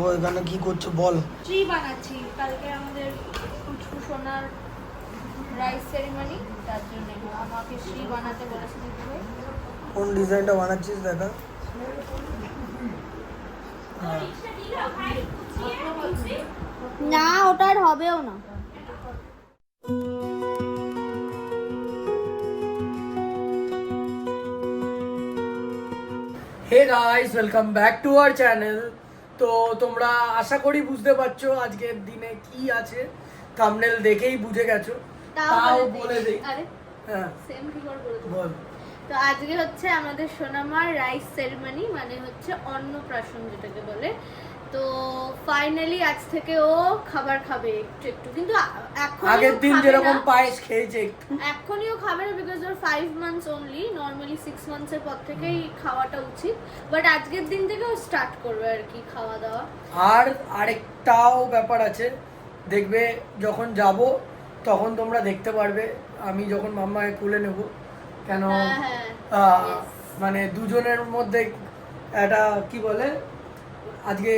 দেখো এখানে কি করছো বল। ট্রি বানাচ্ছি, কালকে আমাদের সোনার রাইস সেরিমনি, তার জন্য আমাকে ট্রি বানাতে বলেছে দিদি ভাই। কোন ডিজাইনটা বানাচ্ছিস দেখা। না ওটা আর হবেও না। Hey guys, welcome back to our channel. তো তোমরা আশা করি বুঝতে পারছো আজকের দিনে কি আছে, থাম্বনেল দেখেই বুঝে গেছো। তাও বলে দেই। আরে হ্যাঁ সেম কি করে বলে দেব। বল। তো আজকে হচ্ছে আমাদের সোনামার রাইস সেরিমনি, মানে হচ্ছে অন্নপ্রাশন যেটাকে বলে। তো ফাইনালি আজ থেকে ও খাবার খাবে একটু একটু, কিন্তু এখন আগের দিন যেরকম পায়েস খেয়েছে একটু, এখনই ও খাবে না, because or 5 months only. Normally 6 মান্থসের পর থেকেই খাওয়াটা উচিত, বাট আজকের দিন থেকে ও স্টার্ট করবে আর কি খাওয়া দাওয়া। আর আরেকটাও ব্যাপার আছে, দেখবে যখন যাব তখন তোমরা দেখতে পারবে আমি যখন মাম্মাকে কুলে নেব, কেন মানে দুজনের মধ্যে একটা কি বলে আজকে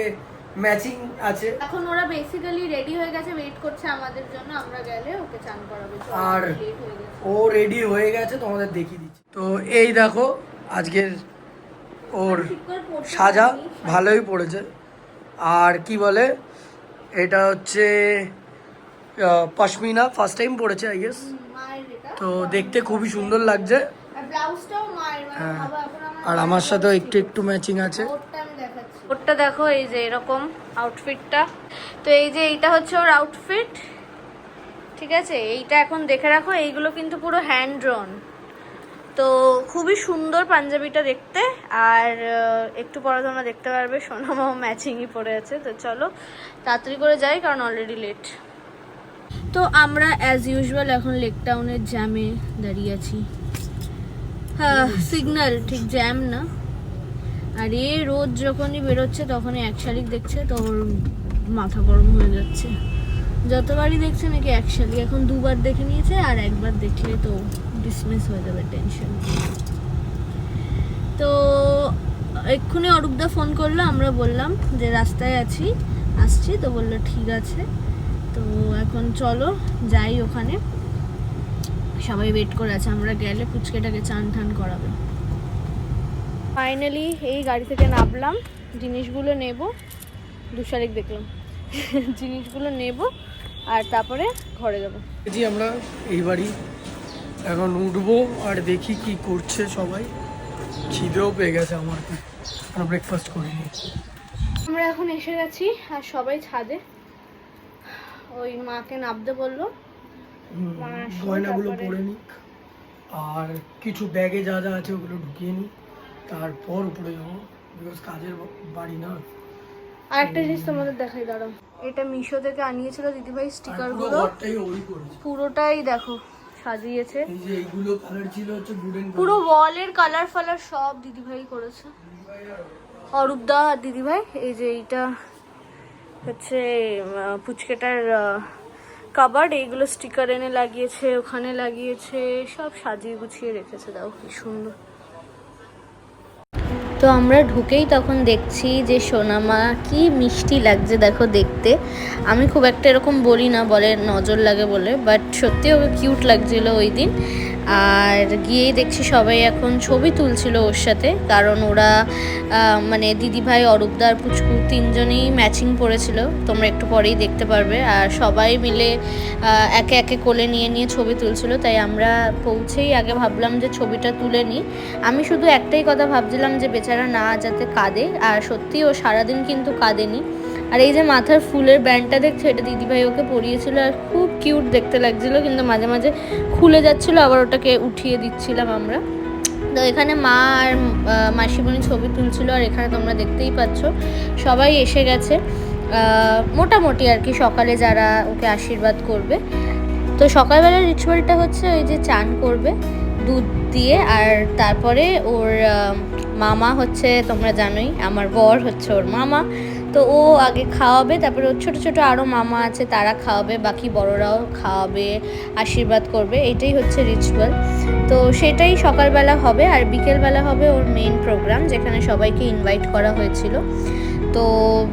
ম্যাচিং আছে। এখন ওরা বেসিক্যালি রেডি হয়ে গেছে, ওয়েট করছে আমাদের জন্য, আমরা গেলে ওকে চান করাবে। আর ও রেডি হয়ে গেছে, তোমাদের দেখিয়ে দিচ্ছি। তো এই দেখো আজকের ওর সাজা ভালোই পড়েছে। আর কি বলে এটা হচ্ছে পশমিনা, ফার্স্ট টাইম পড়েছে আই গেস। তো দেখতে খুবই সুন্দর লাগছে। হ্যাঁ, আর আমার সাথেও একটু একটু ম্যাচিং আছে। ওরটা দেখো, এই যে এরকম আউটফিটটা। তো এই যে এইটা হচ্ছে ওর আউটফিট, ঠিক আছে। এইটা এখন দেখে রাখো, এইগুলো কিন্তু পুরো হ্যান্ড ড্রন। তো খুবই সুন্দর পাঞ্জাবিটা দেখতে। আর একটু পরে তোমরা দেখতে পারবে সোনামাও ম্যাচিংই পরে আছে। তো চলো তাড়াতাড়ি করে যাই, কারণ অলরেডি লেট। তো আমরা অ্যাজ ইউজুয়াল এখন লেক টাউনের জ্যামে দাঁড়িয়ে আছি। হ্যাঁ, সিগন্যাল ঠিক জ্যাম না। আর এ রোজ যখনই বেরোচ্ছে তখনই এক শালিক দেখছে, তো ওর মাথা গরম হয়ে যাচ্ছে। যতবারই দেখছে নাকি এক শালিক, এখন দুবার দেখে নিয়েছে, আর একবার দেখলে তো ডিসমিস হয়ে যাবে টেনশন। তো এক্ষুনি অরূপদা ফোন করলো, আমরা বললাম যে রাস্তায় আসছি, তো বললো ঠিক আছে। তো এখন চলো যাই ওখানে, সবাই ওয়েট করে আছে, আমরা গেলে পুচকেটাকে চান ঠান করাবে। ফাইনালি এই গাড়ি থেকে নামলাম, জিনিসগুলো নেব। দুশালিক দেখলাম, জিনিসগুলো নেব আর তারপরে ঘরে যাব। আমরা এই বাড়ি এখন উঠবো, আর দেখি কি করছে সবাই। খিদেও পেয়ে গেছে আমার, আমরা ব্রেকফাস্ট করিনি। আমরা এখন এসে গেছি, আর সবাই ছাদে। ওই মাকে নামতে বললো, গয়নাগুলো পরে নিক, আর কিছু ব্যাগে যা যা আছে ওগুলো ঢুকিয়ে নিই, তারপর উপরে যাবো, বিকজ কাজের বাড়ি না। আরেকটা জিনিস তোমাদের দেখাই, দাঁড়াও। এটা মিশো থেকে আনিয়েছিল দিদিভাই, স্টিকার গুলো পুরোটাই দেখো সাজিয়েছে। এই যে এইগুলো কালার ছিল হচ্ছে গুডেন, পুরো ওয়ালের কালার ফালার সব দিদিভাই করেছে, অরূপদা আর দিদিভাই। এই যে এইটা হচ্ছে পুচকেটার কাবার্ড, এইগুলো স্টিকার এনে লাগিয়েছে, ওখানে লাগিয়েছে, সব সাজিয়ে গুছিয়ে রেখেছে। দাও কি সুন্দর। তো আমরা ঢুকেই তখন দেখছি যে সোনামা কি মিষ্টি লাগছে দেখো দেখতে। আমি খুব একটা এরকম বলি না, বলে নজর লাগে বলে, বাট সত্যি ওকে কিউট লাগছিল ওই দিন। আর গিয়েই দেখছি সবাই এখন ছবি তুলছিল ওর সাথে, কারণ ওরা মানে দিদিভাই, অরূপদা আর পুচকু তিনজনেই ম্যাচিং পরেছিল, তোমরা একটু পরেই দেখতে পারবে। আর সবাই মিলে একে একে কোলে নিয়ে নিয়ে ছবি তুলছিল, তাই আমরা পৌঁছেই আগে ভাবলাম যে ছবিটা তুলে নিই। আমি শুধু একটাই কথা ভাবছিলাম যে বেচারা না যাতে কাঁদে, আর সত্যি ও সারাদিন কিন্তু কাঁদেনি। আর এই যে মাথার ফুলের ব্যান্ডটা দেখছো, এটা দিদিভাই ওকে পরিয়েছিল, আর খুব কিউট দেখতে লাগছিলো, কিন্তু মাঝে মাঝে খুলে যাচ্ছিলো, আবার ওটাকে উঠিয়ে দিচ্ছিলাম আমরা। তো এখানে মা আর মাসিমণি ছবি তুলছিল, আর এখানে তোমরা দেখতেই পাচ্ছ সবাই এসে গেছে মোটামুটি আর কি, সকালে যারা ওকে আশীর্বাদ করবে। তো সকালবেলার রিচুয়ালটা হচ্ছে ওই যে চান করবে দুধ দিয়ে, আর তারপরে ওর মামা হচ্ছে, তোমরা জানোই আমার বর হচ্ছে ওর মামা, তো ও আগে খাওয়াবে, তারপরে ওর ছোটো ছোটো আরও মামা আছে তারা খাওয়াবে, বাকি বড়রাও খাওয়াবে, আশীর্বাদ করবে। এটাই হচ্ছে রিচুয়াল। তো সেটাই সকালবেলা হবে, আর বিকেলবেলা হবে ওর মেইন প্রোগ্রাম, যেখানে সবাইকে ইনভাইট করা হয়েছিল। তো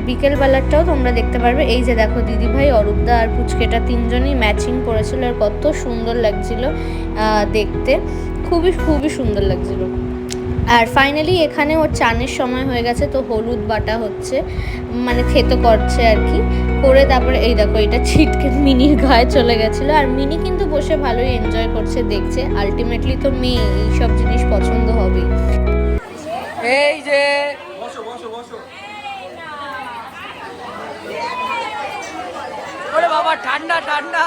বিকেলবেলাটাও তোমরা দেখতে পারবে। এই যে দেখো দিদিভাই, অরূপদা আর পুচকেটা তিনজনই ম্যাচিং করেছিল, আর কত সুন্দর লাগছিল দেখতে, খুবই খুবই সুন্দর লাগছিল। আর ফাইনালি এখানে ওর চানের সময় হয়ে গেছে, তো হলুদ বাটা হচ্ছে, মানে থেতো করছে আর কি, করে তারপরে এই দেখো এটা ছিটকে মিনির গায়ে চলে গেছিলো। আর মিনি কিন্তু বসে ভালোই এনজয় করছে, দেখছে। আলটিমেটলি তো মেয়ে, এইসব জিনিস পছন্দ হবেই। এই যে ওরে বাবা, ঠান্ডা ঠান্ডা।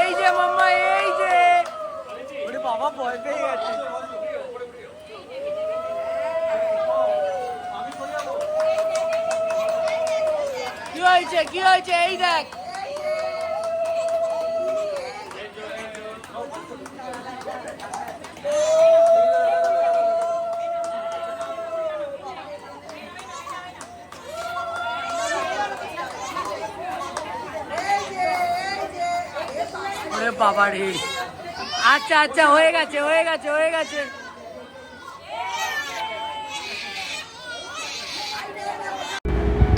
এই যে মাম্মা, এই যে ওরে বাবা, ভয় পেয়ে গেছে। কি হয়েছে, কি হয়েছে? এই দেখ, ওরে বাবা রে। আচ্ছা আচ্ছা, হয়ে গেছে হয়ে গেছে হয়ে গেছে।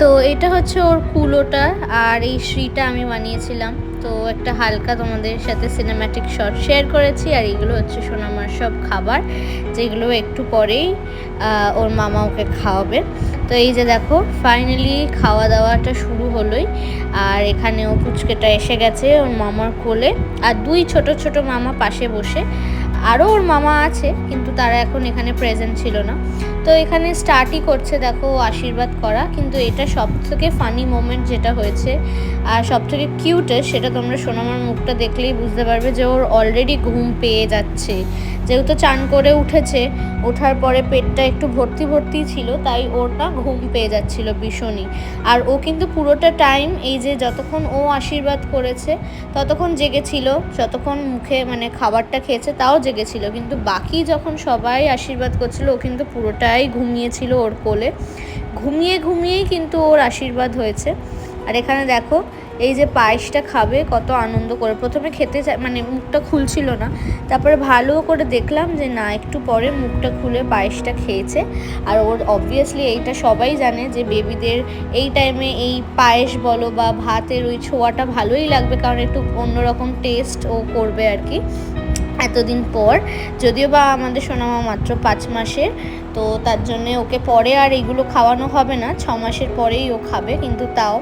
তো এটা হচ্ছে ওর কুলোটা, আর এই শ্রীটা আমি বানিয়েছিলাম। তো একটা হালকা তোমাদের সাথে সিনেম্যাটিক শট শেয়ার করেছি। আর এগুলো হচ্ছে সোনামার সব খাবার, যেগুলো একটু পরেই ওর মামা ওকে খাওয়াবে। তো এই যে দেখো ফাইনালি খাওয়া দাওয়াটা শুরু হলোই। আর এখানেও পুচকেটা এসে গেছে ওর মামার কোলে, আর দুই ছোট ছোট মামা পাশে বসে। আরও ওর মামা আছে, কিন্তু তারা এখন এখানে প্রেজেন্ট ছিল না। তো এখানে স্টার্টই করছে দেখো আশীর্বাদ করা। কিন্তু এটা সব থেকে ফানি মোমেন্ট যেটা হয়েছে আর সব থেকে কিউটেস্ট, সেটা তোমরা সোনামার মুখটা দেখলেই বুঝতে পারবে যে ওর অলরেডি ঘুম পেয়ে যাচ্ছে। যেহেতু চান করে উঠেছে, ওঠার পরে পেটটা একটু ভর্তি ভর্তি ছিল, তাই ওর না ঘুম পেয়ে যাচ্ছিল ভীষণই। আর ও কিন্তু পুরোটা টাইম এই যে যতক্ষণ ও আশীর্বাদ করেছে ততক্ষণ জেগেছিল, যতক্ষণ মুখে মানে খাবারটা খেয়েছে তাও জেগেছিল। কিন্তু বাকি যখন সবাই আশীর্বাদ করছিল ও কিন্তু পুরোটাই ঘুমিয়েছিল ওর কোলে। ঘুমিয়ে ঘুমিয়েই কিন্তু ওর আশীর্বাদ হয়েছে। আর এখানে দেখো এই যে পায়েসটা খাবে কত আনন্দ করে। প্রথমে খেতে মানে মুখটা খুলছিল না, তারপরে ভালো করে দেখলাম যে না, একটু পরে মুখটা খুলে পায়েসটা খেয়েছে। আর ওর অবভিয়াসলি এইটা সবাই জানে যে বেবিদের এই টাইমে এই পায়েস বলো বা ভাতের ওই ছোঁয়াটা ভালোই লাগবে, কারণ একটু অন্যরকম টেস্ট ও করবে আর কি এতদিন পর। যদিও বা আমাদের সোনামা মাত্র 5 মাসের, তো তার জন্যে ওকে পরে আর এগুলো খাওয়ানো হবে না, 6 মাসের পরেই ও খাবে। কিন্তু তাও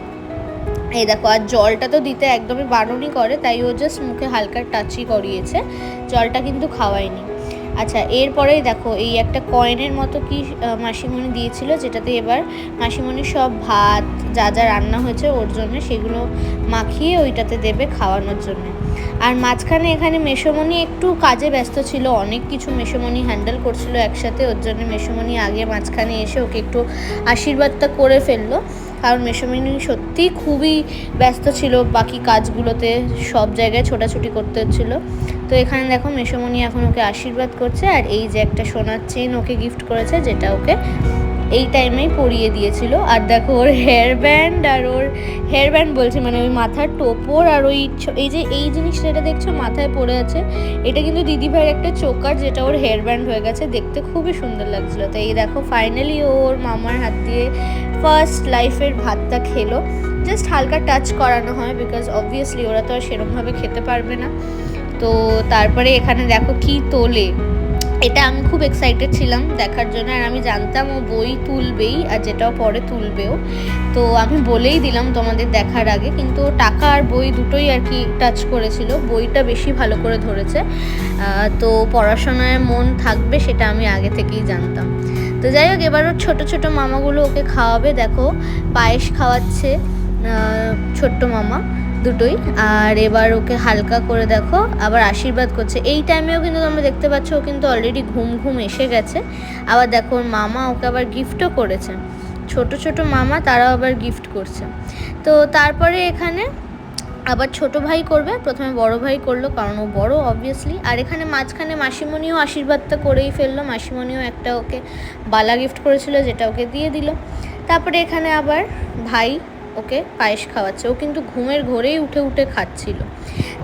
এই দেখো, আর জলটা তো দিতে একদমই বারণই করে, তাই ও জাস্ট মুখে হালকা টাচই করিয়েছে, জলটা কিন্তু খাওয়ায়নি। আচ্ছা, এরপরেই দেখো এই একটা কয়েনের মতো কি মাসিমণি দিয়েছিল, যেটাতে এবার মাসিমণি সব ভাত যা যা রান্না হয়েছে ওর জন্য সেগুলো মাখিয়ে ওইটাতে দেবে খাওয়ানোর জন্য। আর মাঝখানে এখানে মেসোমণি একটু কাজে ব্যস্ত ছিল, অনেক কিছু মেসোমণি হ্যান্ডেল করছিল একসাথে, ওর জন্য মেসোমণি আগে মাঝখানে এসে ওকে একটু আশীর্বাদটা করে ফেললো। কারণ মেসোমণি সত্যিই খুবই ব্যস্ত ছিল বাকি কাজগুলোতে, সব জায়গায় ছোটাছুটি করতে হচ্ছিলো। তো এখানে দেখো মেসোমণি এখন ওকে আশীর্বাদ করছে। আর এই যে একটা সোনার চেন ওকে গিফট করেছে, যেটা ওকে এই টাইমেই পরিয়ে দিয়েছিল। আর দেখো ওর হেয়ার ব্যান্ড, আর ওর হেয়ার ব্যান্ড বলছে মানে ওই মাথার টোপর, আর ওই এই যে এই জিনিসটা এটা দেখছো মাথায় পড়ে আছে, এটা কিন্তু দিদিভাইয়ের একটা চোকার, যেটা ওর হেয়ার ব্যান্ড হয়ে গেছে, দেখতে খুবই সুন্দর লাগছিলো। তো এই দেখো ফাইনালি ওর মামার হাত দিয়ে ফার্স্ট লাইফের ভাতটা খেলো। জাস্ট হালকা টাচ করানো হয়, বিকজ অবভিয়াসলি ওরা তো আর সেরকমভাবে খেতে পারবে না। তো তারপরে এখানে দেখো কি তোলে, এটা আমি খুব এক্সাইটেড ছিলাম দেখার জন্য। আর আমি জানতাম ও বই তুলবেই, আর যেটাও পরে তুলবেও, তো আমি বলেই দিলাম তোমাদের দেখার আগে। কিন্তু টাকা আর বই দুটোই আর কি টাচ করেছিল, বইটা বেশি ভালো করে ধরেছে। তো পড়াশোনায় মন থাকবে সেটা আমি আগে থেকেই জানতাম। তো যাই হোক, এবার ওর ছোটো ছোটো মামাগুলো ওকে খাওয়াবে। দেখো পায়েস খাওয়াচ্ছে ছোট্ট মামা দুটোই। আর এবার ওকে হালকা করে দেখো আবার আশীর্বাদ করছে। এই টাইমেও কিন্তু তোমরা দেখতে পাচ্ছ ও কিন্তু অলরেডি ঘুম ঘুম এসে গেছে। আবার দেখো ওর মামা ওকে আবার গিফটও করেছে, ছোট ছোট মামা তারাও আবার গিফট করছে। তো তারপরে এখানে আবার ছোট ভাই করবে, প্রথমে বড় ভাই করলো কারণ ও বড় অবভিয়াসলি। আর এখানে মাঝখানে মাসিমণিও আশীর্বাদটা করেই ফেললো, মাসিমণিও একটা ওকে বালা গিফট করেছিল, যেটা ওকে দিয়ে দিল। তারপরে এখানে আবার ভাই ওকে পায়েস খাওয়াচ্ছে, ও কিন্তু ঘুমের ঘোরেই উঠে উঠে খাচ্ছিল।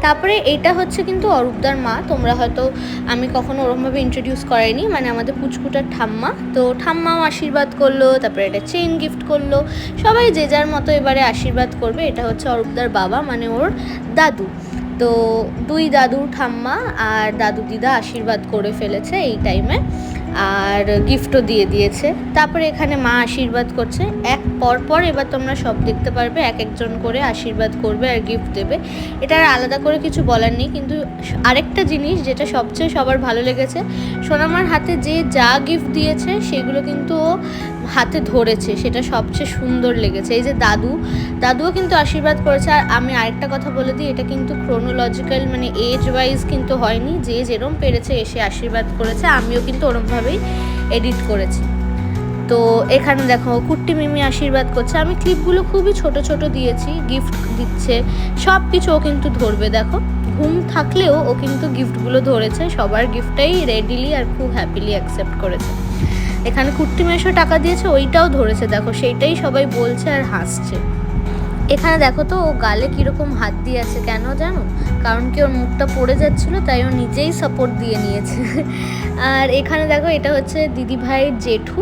তারপরে এটা হচ্ছে কিন্তু অরূপদার মা, তোমরা হয়তো, আমি কখনো ওরকমভাবে ইন্ট্রোডিউস করাইনি, মানে আমাদের পুচকুটার ঠাম্মা। তো ঠাম্মাও আশীর্বাদ করলো, তারপরে এটা চেইন গিফট করলো, সবাই যে যার মতো এবারে আশীর্বাদ করবে। এটা হচ্ছে অরূপদার বাবা, মানে ওর দাদু। তো দুই দাদু, ঠাম্মা আর দাদু দিদা আশীর্বাদ করে ফেলেছে এই টাইমে, আর গিফটও দিয়ে দিয়েছে। তারপরে এখানে মা আশীর্বাদ করছে, এক পর এবার তোমরা সব দেখতে পারবে, এক একজন করে আশীর্বাদ করবে আর গিফট দেবে। এটা আর আলাদা করে কিছু বলার নেই। কিন্তু আরেকটা জিনিস যেটা সবচেয়ে সবার ভালো লেগেছে, সোনামার হাতে যে যা গিফট দিয়েছে সেগুলো কিন্তু ও হাতে ধরেছে, সেটা সবচেয়ে সুন্দর লেগেছে। এই যে দাদুও কিন্তু আশীর্বাদ করেছে। আর আমি আরেকটা কথা বলে দিই, এটা কিন্তু ক্রোনোলজিক্যাল, মানে এজ ওয়াইজ কিন্তু হয়নি, যে যেরম পেরেছে এসে আশীর্বাদ করেছে। আমিও কিন্তু ওরমভাবেই এডিট করেছি। তো এখানে দেখো কুট্টি মিমি আশীর্বাদ করছে। আমি ক্লিপগুলো খুবই ছোট ছোট দিয়েছি, গিফট দিচ্ছে সব কিছু ও কিন্তু ধরবে। দেখো ঘুম থাকলেও ও কিন্তু গিফটগুলো ধরেছে, সবার গিফটটাই রেডিলি আর খুব হ্যাপিলি অ্যাকসেপ্ট করেছে। এখানে কুট্টি মেশো টাকা দিয়েছে, ওইটাও ধরেছে, দেখো সেইটাই সবাই বলছে আর হাসছে। এখানে দেখো তো ও গালে কীরকম হাত দিয়ে আছে, কেন জানো? কারণ কি ওর মুখটা পড়ে যাচ্ছিলো, তাই ও নিজেই সাপোর্ট দিয়ে নিয়েছে। আর এখানে দেখো এটা হচ্ছে দিদি ভাইয়ের জেঠু।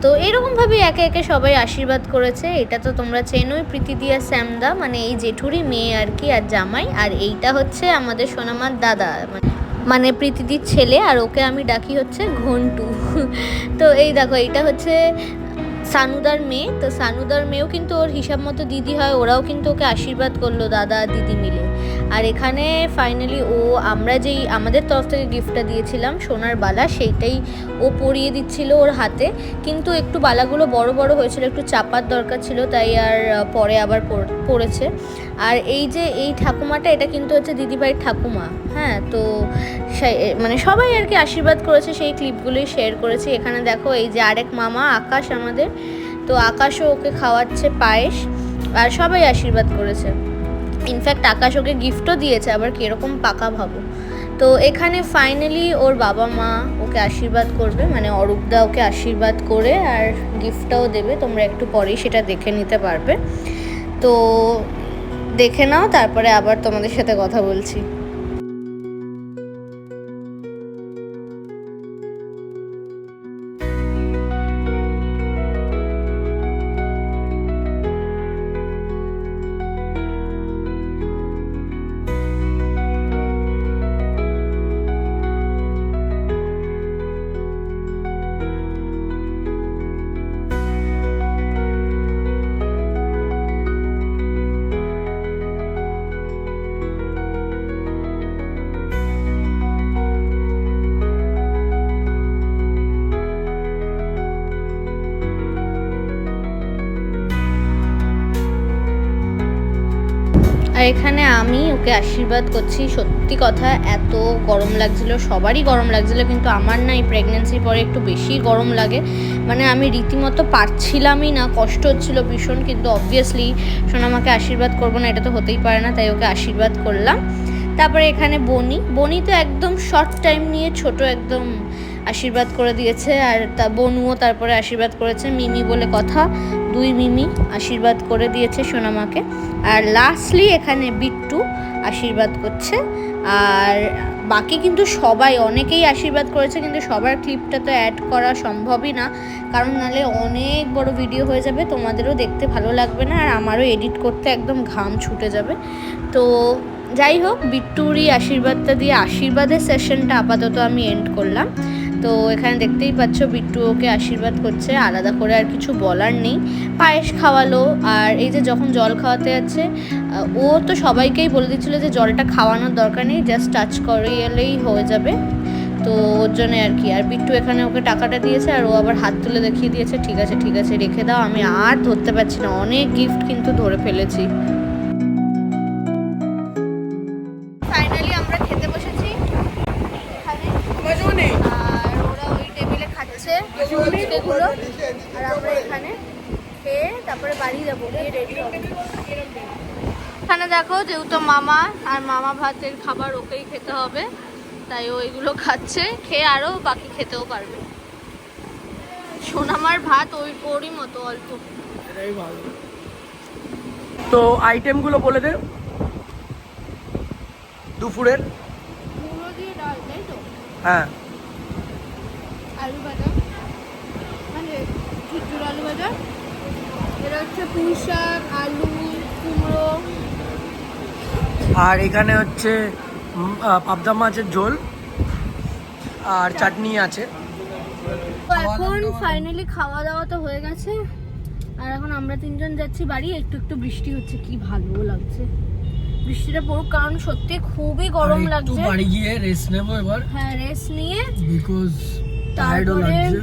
তো এরকমভাবে একে একে সবাই আশীর্বাদ করেছে। এটা তো তোমরা চেনোই, প্রীতিদি আর শ্যামদা, মানে এই জেঠুরই মেয়ে আর কি, আর জামাই। আর এইটা হচ্ছে আমাদের সোনামার দাদা, মানে প্রীতিদির ছেলে, আর ওকে আমি ডাকি হচ্ছে ঘন্টু। তো এই দেখো এইটা হচ্ছে সানুদার মেয়ে। তো সানুদার মেয়েও কিন্তু ওর হিসাব মতো দিদি হয়, ওরাও কিন্তু ওকে আশীর্বাদ করলো দাদা দিদি মিলে। আর এখানে ফাইনালি আমরা যেই আমাদের তরফ থেকে গিফটটা দিয়েছিলাম সোনার বালা, সেইটাই ও পরিয়ে দিচ্ছিল ওর হাতে। কিন্তু একটু বালাগুলো বড় বড় হয়েছিল, একটু চাপার দরকার ছিল, তাই আর পরে আবার পড়েছে। আর এই যে এই ঠাকুমাটা, এটা কিন্তু হচ্ছে দিদিভাইয়ের ঠাকুমা। হ্যাঁ, তো মানে সবাই আর কি আশীর্বাদ করেছে, সেই ক্লিপগুলোই শেয়ার করেছি। এখানে দেখো এই যে আরেক মামা আকাশ আমাদের, তো আকাশও ওকে খাওয়াচ্ছে পায়েস, আর সবাই আশীর্বাদ করেছে। ইনফ্যাক্ট আকাশ ওকে গিফটও দিয়েছে, আবার কীরকম পাকা ভাবো। তো এখানে ফাইনালি ওর বাবা মা ওকে আশীর্বাদ করবে, মানে অরূপদা ওকে আশীর্বাদ করে আর গিফটটাও দেবে। তোমরা একটু পরেই সেটা দেখে নিতে পারবে। তো দেখে নাও, তারপরে আবার তোমাদের সাথে কথা বলছি। আর এখানে আমি ওকে আশীর্বাদ করছি। সত্যি কথা, এত গরম লাগছিল, সবারই গরম লাগছিল, কিন্তু আমার না এই প্রেগনেন্সির পরে একটু বেশি গরম লাগে। মানে আমি রীতিমতো পারছিলামই না, কষ্ট হচ্ছিল ভীষণ। কিন্তু অবভিয়াসলি সোনামাকে আশীর্বাদ করবো না, এটা তো হতেই পারে না, তাই ওকে আশীর্বাদ করলাম। তারপরে এখানে বনি তো একদম শর্ট টাইম নিয়ে ছোট একদম আশীর্বাদ করে দিয়েছে। আর বনুও তারপরে আশীর্বাদ করেছে, মিমি বলে কথা, দুই মিমি আশীর্বাদ করে দিয়েছে সোনামাকে। আর লাস্টলি এখানে বিট্টু আশীর্বাদ করছে। আর বাকি কিন্তু সবাই অনেকেই আশীর্বাদ করেছে, কিন্তু সবার ক্লিপটা তো অ্যাড করা সম্ভবই না, কারণ নাহলে অনেক বড় ভিডিও হয়ে যাবে, তোমাদেরও দেখতে ভালো লাগবে না, আর আমারও এডিট করতে একদম ঘাম ছুটে যাবে। তো যাই হোক, বিট্টুরই আশীর্বাদটা দিয়ে আশীর্বাদের সেশনটা আপাতত আমি এন্ড করলাম। তো এখানে দেখতেই পাচ্ছ বিট্টু ওকে আশীর্বাদ করছে, আলাদা করে আর কিছু বলার নেই। পায়েস খাওয়ালো, আর এই যে যখন জল খাওয়াতে যাচ্ছে, ও তো সবাইকেই বলে দিচ্ছিলো যে জলটা খাওয়ানোর দরকার নেই, জাস্ট টাচ করিয়েলেই হয়ে যাবে। তো ওর জন্যে আর কি। আর বিট্টু এখানে ওকে টাকাটা দিয়েছে, আর ও আবার হাত তুলে দেখিয়ে দিয়েছে, ঠিক আছে ঠিক আছে রেখে দাও, আমি আর ধরতে পারছি না, অনেক গিফট কিন্তু ধরে ফেলেছি। ফাইনালি আমরা খেতে বসেছি এখানে, আর ওরা ওই টেবিলে খাচ্ছে ফুচকেগুলো, আর আমরা এখানে খেয়ে তারপরে বাড়ি যাবো, গিয়ে রেডি হবো। এখানে দেখো, যেহেতু মামা আর মামা ভাতের খাবার ওকেই খেতে হবে, তাই ওইগুলো খাচ্ছে, খেয়ে আরও বাকি খেতেও পারবে। সোনামার ভাত ওরই মতো অল্প। তো আইটেমগুলো বলে দে। দুপুরের? মুড়ো দিয়ে ডাল, তাই তো? হ্যাঁ। আলু ভাজা, মানে ঝুরঝুর আলু ভাজা। এটা হচ্ছে পুঁই শাক, আলু, কুমড়ো। আর এখানে হচ্ছে পাবদা মাছের ঝোল আর চাটনি আছে। তো এখন ফাইনালি খাওয়া দাওয়া তো হয়ে গেছে, আর এখন আমরা তিনজন যাচ্ছি বাড়ি। একটু একটু বৃষ্টি হচ্ছে, কি ভালো লাগছে বৃষ্টিটা পড়ুক, কারণ সত্যি খুবই গরম লাগছে। বাড়ি গিয়ে রেস্ট নেবো এবার। হ্যাঁ, রেস্ট নিয়ে বিকজ টায়ার্ডও লাগছে।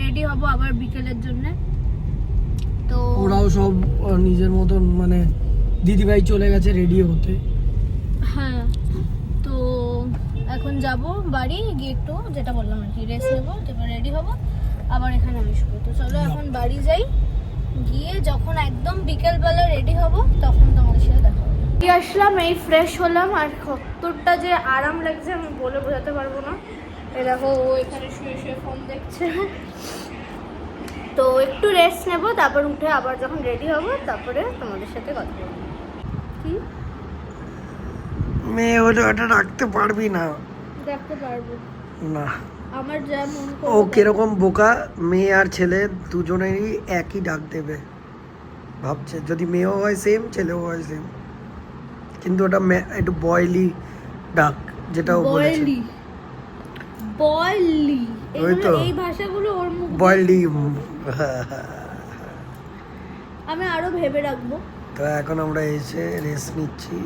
রেডি হব আবার বিকেলের জন্য। তো ওরাও সব নিজের মতন, মানে দিদিভাই চলে গেছে রেডি হতে। হ্যাঁ, তো এখন যাব বাড়ি গিয়ে একটু, যেটা বললাম আর কি, রেস্ট নেবো, তারপর রেডি হব, আবার এখানে আসবো। তো চলো এখন বাড়ি যাই, গিয়ে যখন একদম বিকেলবেলা রেডি হব তখন তোমাদের সাথে দেখা হবে। আসলাম, এই ফ্রেশ হলাম, আর কতটা যে আরাম লাগছে আমি বলে বোঝাতে পারবো না। এ দেখো, ও এখানে শুয়ে শুয়ে ফোন দেখছে। তো একটু রেস্ট নেব, তারপর উঠে আবার যখন রেডি হব তারপরে তোমাদের সাথে কথা বলবো। কি মেয়ে হলে ওটা রাখতে পারবি না। দেখতে পারবো না, আমার যা মন ও করে। কিরকম বোকা, মেয়ে আর ছেলে দুজনেরই একই ডাক দেবে ভাবছে, যদি মেয়েও হয় সেম, ছেলেও হয় সেম, কিন্তু ওটা একটু বয়লি ডাক, যেটা ও বলেছে। বয়লি বয়লি, ওই তো এই ভাষাগুলো ওর মুখ দিয়ে বয়লি। আমি আরো ভেবে রাখবো। তো এখন আমরা এসে রেস্ট নিচ্ছি,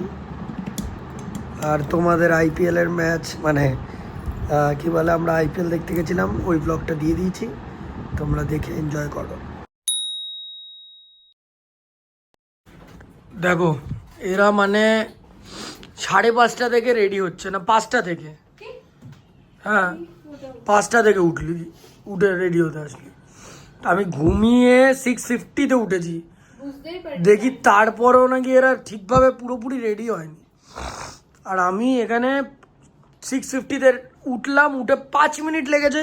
আর তোমাদের আইপিএল এর ম্যাচ, মানে কি বলে, আমরা আইপিএল দেখতে গেছিলাম, ওই ব্লগটা দিয়ে দিয়েছি, তোমরা দেখে এনজয় করো। দেখো, এরা মানে 5:30 থেকে রেডি হচ্ছে, না 5টা থেকে, হ্যাঁ 5টা থেকে উঠে রেডি হতে আসলি। আমি ঘুমিয়ে 6:50-তে উঠেছি, দেখি তারপরেও নাকি এরা ঠিকভাবে পুরোপুরি রেডি হয়নি। আর আমি এখানে 6:50-তে উঠলাম, উঠে 5 মিনিট লেগেছে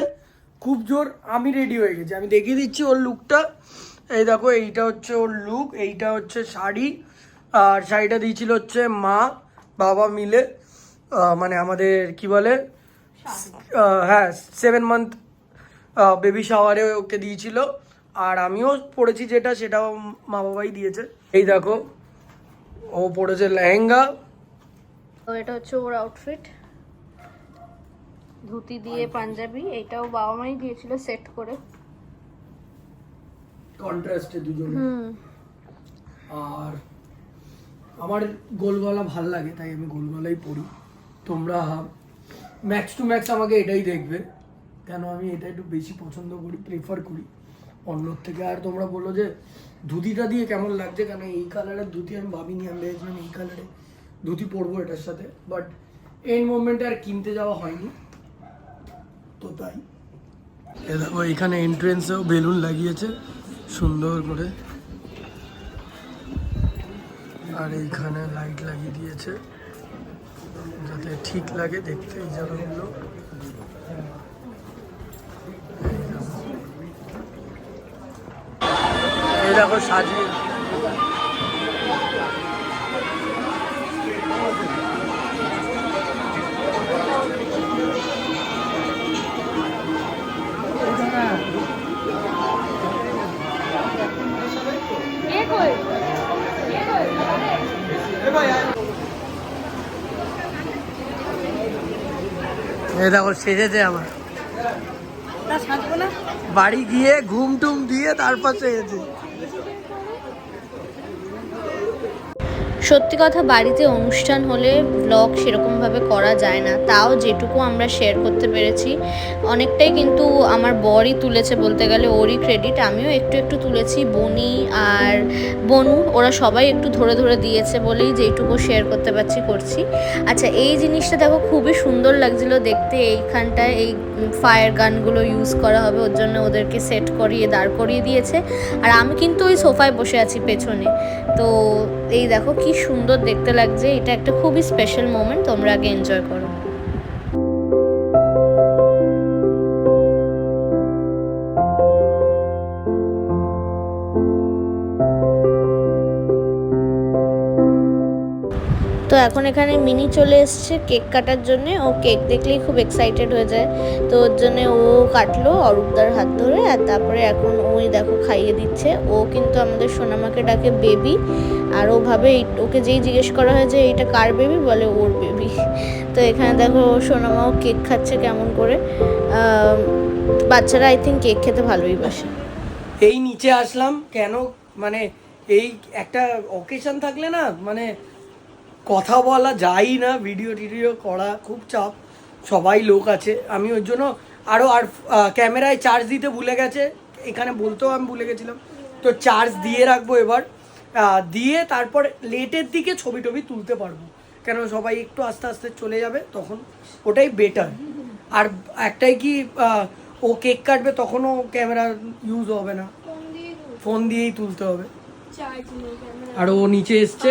খুব জোর, আমি রেডি হয়ে গেছি। আমি দেখিয়ে দিচ্ছি ওর লুকটা, এই দেখো, এইটা হচ্ছে ওর লুক, এইটা হচ্ছে শাড়ি, আর শাড়িটা দিয়েছিল হচ্ছে মা বাবা মিলে, মানে আমাদের কি বলে, হ্যাঁ 7 মান্থ বেবি শাওয়ারে ওকে দিয়েছিল, আর আমিও পড়েছি যেটা, সেটাও মা বাবাই দিয়েছে। এই দেখো, ও পড়েছে লেহেঙ্গা। তো এটা হচ্ছে ওর আউটফিট, ধুতি দিয়ে পাঞ্জাবি, এটাও বাবা মাই দিয়েছিল সেট করে, কন্ট্রাস্টে দুজনে। আর আমার গোল গলা ভাল লাগে, তাই আমি গোল গলাই পরি। তোমরা ম্যাক্স টু ম্যাক্স আমাকে এটাই দেখবে, কেন আমি এটা একটু বেশি পছন্দ করি, প্রেফার করি অন্যর থেকে। আর তোমরা বলো যে ধুতিটা দিয়ে কেমন লাগছে, কেন এই কালারের ধুতি আমি ভাবিনি, আমি ভেবেছিলাম এই কালারে ধুতি পরবো এটার সাথে, বাট এই মোমেন্টে আর কিনতে যাওয়া হয়নি, তো তাই। এ দেখো, এখানে এন্ট্রেন্সেও বেলুন লাগিয়েছে সুন্দর করে, আর এইখানে লাইট লাগিয়ে দিয়েছে যাতে ঠিক লাগে দেখতে এই জায়গাগুলো। এই দেখো সাজিয়ে, এই দেখো সেজেছে আমার, বাড়ি গিয়ে ঘুম টুম দিয়ে তারপর সেজেছে। সত্যি কথা, বাড়িতে অনুষ্ঠান হলে ব্লগ সেরকমভাবে করা যায় না, তাও যেটুকু আমরা শেয়ার করতে পেরেছি অনেকটাই কিন্তু আমার বরই তুলেছে বলতে গেলে, ওরই ক্রেডিট। আমিও একটু একটু তুলেছি, বনি আর বনু ওরা সবাই একটু ধরে ধরে দিয়েছে বলেই যেটুকু শেয়ার করতে পারছি করছি। আচ্ছা, এই জিনিসটা দেখো খুবই সুন্দর লাগছিল দেখতে, এইখানটায় এই ফায়ার গানগুলো ইউজ করা হবে, ওর জন্য ওদেরকে সেট করিয়ে দাঁড় করিয়ে দিয়েছে, আর আমি কিন্তু ওই সোফায় বসে আছি পেছনে। তো এই দেখো কি সুন্দর দেখতে লাগছে, এটা একটা খুবই স্পেশাল মোমেন্ট, তোমরা আগে এনজয় করো। তো এখন এখানে মিনি চলে এসছে কেক কাটার জন্য। ও কেক দেখলেই খুব এক্সাইটেড হয়ে যায়, তো ওর জন্য ও কাটলো অরূপদার হাত ধরে। আর তারপরে এখন ওই দেখো খাইয়ে দিচ্ছে। ও কিন্তু আমাদের সোনামাকে ডাকে বেবি, আর ও ভাবে ওকে যেই জিজ্ঞেস করা হয় যে এইটা কার বেবি, বলে ওর বেবি। তো এখানে দেখো সোনামাও কেক খাচ্ছে কেমন করে। বাচ্চারা আই থিঙ্ক কেক খেতে ভালোই বাসে। এই নিচে আসলাম কেন, মানে এই একটা অকেশন থাকলে না মানে কথা বলা যায় না, ভিডিও টিডিও করা খুব চাপ, সবাই লোক আছে। আমি ওই জন্য আর ক্যামেরায় চার্জ দিতে ভুলে গেছে, এখানে বলতেও আমি ভুলে গেছিলাম, তো চার্জ দিয়ে রাখবো এবার। দিয়ে তারপর লেটের দিকে ছবি টবি তুলতে পারবো, কেন সবাই একটু আস্তে আস্তে চলে যাবে তখন, ওটাই বেটার। আর একটাই কি ও কেক কাটবে তখনও ক্যামেরা ইউজ হবে না, ফোন দিয়েই তুলতে হবে। আর ও নিচে এসছে,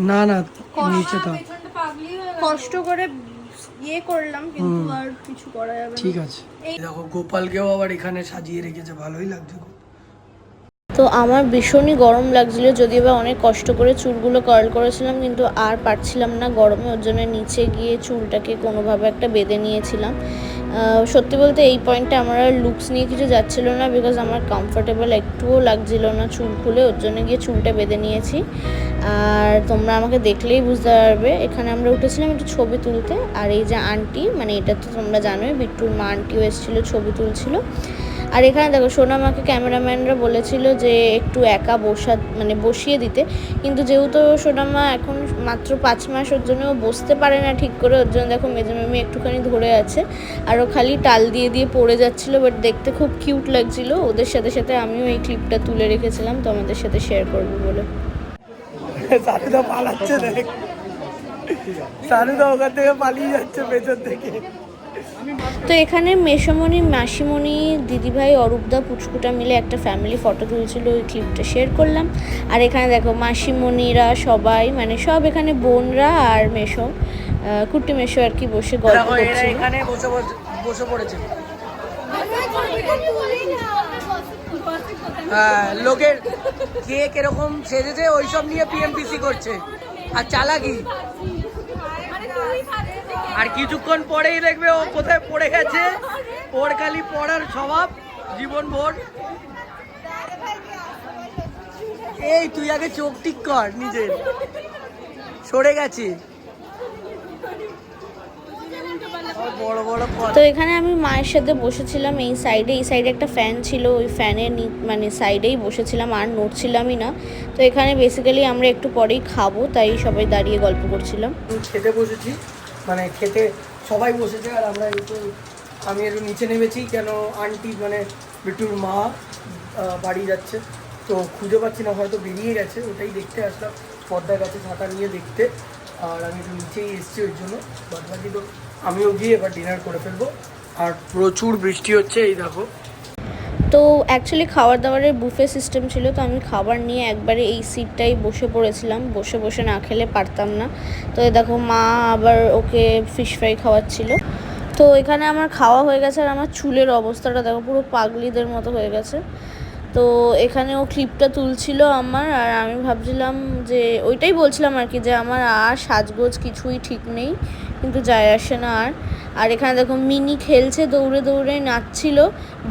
না না নিচে তো কষ্ট করে ইয়ে করলাম, কিন্তু আর কিছু করা যাবে না। ঠিক আছে। দেখো গোপালকেও আবার এখানে সাজিয়ে রেখেছে, ভালোই লাগছে। তো আমার ভীষণই গরম লাগছিল, যদিও বা অনেক কষ্ট করে চুলগুলো কার্ল করেছিলাম, কিন্তু আর পারছিলাম না গরমে। ওর জন্য নিচে গিয়ে চুলটাকে কোনোভাবে একটা বেঁধে নিয়েছিলাম। সত্যি বলতে এই পয়েন্টে আমার আর লুকস নিয়ে কিছু যাচ্ছিলো না, বিকজ আমার কমফোর্টেবল একটুও লাগছিল না চুল খুলে। ওর জন্য গিয়ে চুলটা বেঁধে নিয়েছি। আর তোমরা আমাকে দেখলেই বুঝতে পারবে, এখানে আমরা উঠেছিলাম একটু ছবি তুলতে। আর এই যে আন্টি, মানে এটা তো তোমরা জানোই, বিট্টুর মা আন্টিও এসেছিলো, ছবি তুলছিল। আর এখানে দেখো সোনামাকে ক্যামেরাম্যানরা বলেছিল যে একটু একা বসিয়ে দিতে, কিন্তু যেহেতু সোনামা এখন মাত্র 5 মাস, ওর জন্য ও বসতে পারে না ঠিক করে। ওর জন্য দেখো মেজমামি একটুখানি ধরে আছে, আর ও খালি টাল দিয়ে দিয়ে পড়ে যাচ্ছিলো, বাট দেখতে খুব কিউট লাগছিল। ওদের সাথে সাথে আমিও এই ক্লিপটা তুলে রেখেছিলাম তোমাদের সাথে শেয়ার করবো বলে। সানুদা পালাচ্ছে, দেখ সানুদা ওখান থেকে পালিয়ে যাচ্ছে পেছন থেকে। তো এখানে মেসোমণি, মাসিমণি, দিদিভাই, অরূপদা, পুচকুটা মিলে একটা ফ্যামিলি ফটো তুলছিল, ওই ক্লিপটা শেয়ার করলাম। আর এখানে দেখো মাসিমণিরা সবাই, মানে সব এখানে বোনরা আর মেসো, কুট্টি মেসো আর কি, বসে গল্প করছিল। এখানে বসে পড়েছে। লোকের কে কিরকম সেজেছে ওইসব নিয়ে পিএমপিসি করছে আর চালাকি। আর কিছুক্ষণ পরেই দেখবে ও কোথায় পড়ে গেছে, ওর খালি পড়ার স্বভাব জীবন ভোর। এই তুই আগে চোখ ঠিক কর, নিজের সরে গেছে বড় বড়। তো এখানে আমি মায়ের সাথে বসেছিলাম এই সাইডে একটা ফ্যান ছিল, ওই ফ্যানের মানে সাইডেই বসেছিলাম, আর নড়ছিলামই না। তো এখানে বেসিক্যালি আমরা একটু পরেই খাবো, তাই সবাই দাঁড়িয়ে গল্প করছিলাম। খেতে বসেছি, মানে খেতে সবাই বসেছে, আর আমরা আমি একটু নিচে নেমেছি, কেন আন্টি মানে বিট্টুর মা বাড়ি যাচ্ছে, তো খুঁজে পাচ্ছি না, হয়তো বেরিয়ে গেছে, ওটাই দেখতে আসলাম পর্দার কাছে ছাতা নিয়ে দেখতে। আর আমি একটু নিচেই এসেছি ওই জন্য, বাদবাকি তো আমিও গিয়ে এবার ডিনার করে ফেলবো। আর প্রচুর বৃষ্টি হচ্ছে, এই দেখো। তো অ্যাকচুয়ালি খাবার দাবারের বুফে সিস্টেম ছিল, তো আমি খাবার নিয়ে একবারে এই সিটটাই বসে পড়েছিলাম, বসে বসে না খেলে পারতাম না। তো দেখো মা আবার ওকে ফিশ ফ্রাই খাওয়াচ্ছিল। তো এখানে আমার খাওয়া হয়ে গেছে, আর আমার চুলের অবস্থাটা দেখো পুরো পাগলিদের মতো হয়ে গেছে। তো এখানে ও ক্লিপটা তুলছিল আমার, আর আমি ভাবছিলাম যে ওইটাই বলছিলাম আর কি, যে আমার আর সাজগোজ কিছুই ঠিক নেই, কিন্তু যায় আসে না। আর এখানে দেখো মিনি খেলছে, দৌড়ে দৌড়ে নাচছিল,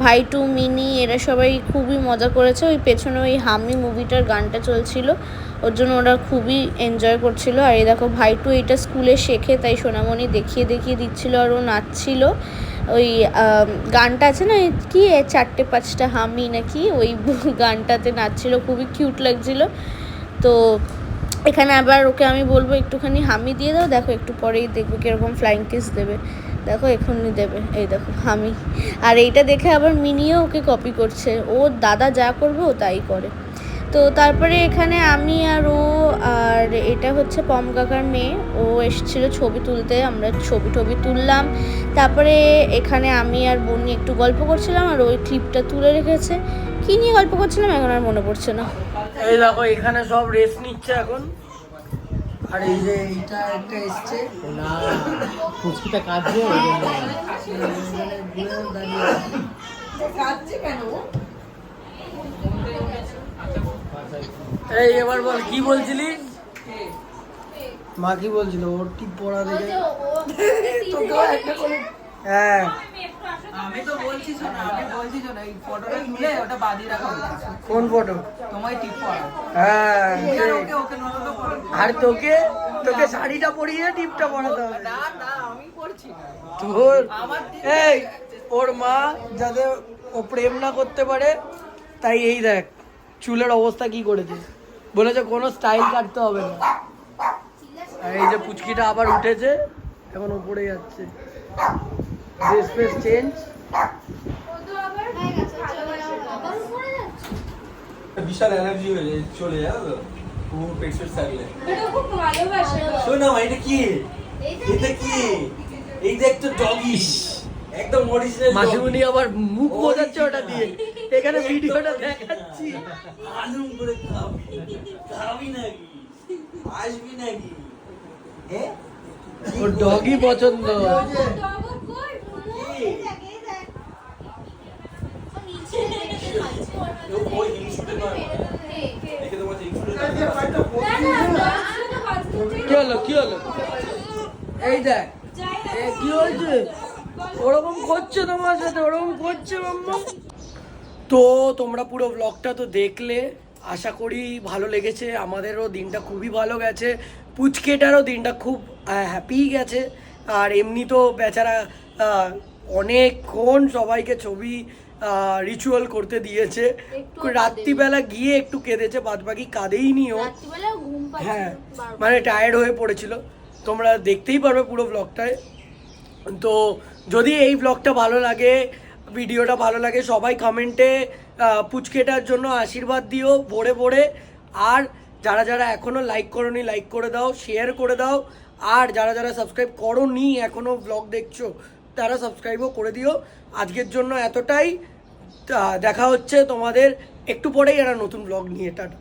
ভাইটু, মিনি, এরা সবাই খুবই মজা করেছে। ওই পেছনে ওই হামি মুভিটার গানটা চলছিল, ওর জন্য ওরা খুবই এনজয় করছিল। আর এই দেখো ভাইটু এটা স্কুলে শেখে, তাই সোনামণি দেখিয়ে দেখিয়ে দিচ্ছিল, আর ও নাচছিল। ওই গানটা আছে না কি, 4টে 5টা হামি নাকি, ওই গানটাতে নাচছিল, খুবই কিউট লাগছিল। তো এখানে আবার ওকে আমি বলবো একটুখানি হামি দিয়ে দাও, দেখো একটু পরেই দেখবে কীরকম ফ্লাইং কিস দেবে, দেখো এখনই দেবে, এই দেখো হামি। আর এইটা দেখে আবার মিনিও ওকে কপি করছে, ও দাদা যা করবে ও তাই করে। তো তারপরে এখানে আমি আর ও, আর এটা হচ্ছে পম কাকার মেয়ে, ও এসেছিলো ছবি তুলতে, আমরা ছবি টবি তুললাম। তারপরে এখানে আমি আর বোন একটু গল্প করছিলাম, আর ওই ক্লিপটা তুলে রেখেছে। কী নিয়ে গল্প করছিলাম এখন আর মনে পড়ছে না। এই দেখো এখানে সব রেস্ট নিচ্ছে এখন। আর এই যে এইটা একটা এসছে না, পুচকিটা কাঁদছে, কাঁদছে কেন? এই এবার বল কি বলছিলি? মা কি বলছিল ওর টিপ পড়া দেখে তোকেও একটা করে হ্যাঁ আমি তো বলছি শোনা, আমি বলছি শোনা, এই ফটোটা তুলে ওটা বাঁধিয়ে রাখা উচিত। কোন ফটো তোমায় টিপ পড়া। হ্যাঁ ওকে ওকে নজর তো পড়া। আর তোকে তোকে শাড়িটা পরিয়ে টিপটা পরাতে হবে না না আমি করছি না। তোর আমার এই ওর মা যাতে ও প্রেম না করতে পারে তাই এই দেখ চুলের অবস্থা কি করেছে, বলেছে কোনো স্টাইল কাটতে হবে না। আর এই যে পুচকিটা আবার উঠেছে, এখন উপরে যাচ্ছে, ড্রেস ফ্রেস চেঞ্জ। বিশাল এনার্জি হয়ে যায়, চলে জানো তো পুরো পেক্সের থাকলে। শোনো এটা কি, এটা কি, এই দেখ তো ডগিশ একদম অরিজিনাল। মাসিমণি আবার মুখ বোঝাচ্ছে ওটা দিয়ে, এখানে ভিডিওটা দেখাচ্ছি। আলুম করে খাবি, খাবি নাকি, আসবি নাকি? ওর ডগই পছন্দ। ওই ইনস্টুডেন্ট নয়, দেখে তো বলছে ইনস্টুডেন্ট। কি হলো কি হলো, এই দেখ এ কি হয়েছে, ওরকম করছে তোমার সাথে, ওরকম করছে মাম্মা। তো তোমরা পুরো ব্লগটা তো দেখলে, আশা করি ভালো লেগেছে। আমাদেরও দিনটা খুবই ভালো গেছে, পুচকেটারও দিনটা খুব হ্যাপি গেছে। আর এমনি তো বেচারা অনেকক্ষণ সবাইকে ছবি রিচুয়াল করতে দিয়েছে, রাত্রিবেলা গিয়ে একটু কেঁদেছে, বাদ বাকি কাঁদেই নিও। হ্যাঁ মানে টায়ার্ড হয়ে পড়েছিল, তোমরা দেখতেই পারবে পুরো ব্লগটায়। তো যদি এই ব্লগটা ভালো লাগে, ভিডিওটা ভালো লাগে, সবাই কমেন্টে পুচকেটার জন্য আশীর্বাদ দিও ভরে ভরে। আর যারা যারা এখনও লাইক করোনি লাইক করে দাও, শেয়ার করে দাও। আর যারা যারা সাবস্ক্রাইব করোনি এখনও ব্লগ দেখছো তারা সাবস্ক্রাইবও করে দিও। আজকের জন্য এতটাই, দেখা হচ্ছে তোমাদের একটু পরেই একটা নতুন ব্লগ নিয়ে। টাটা।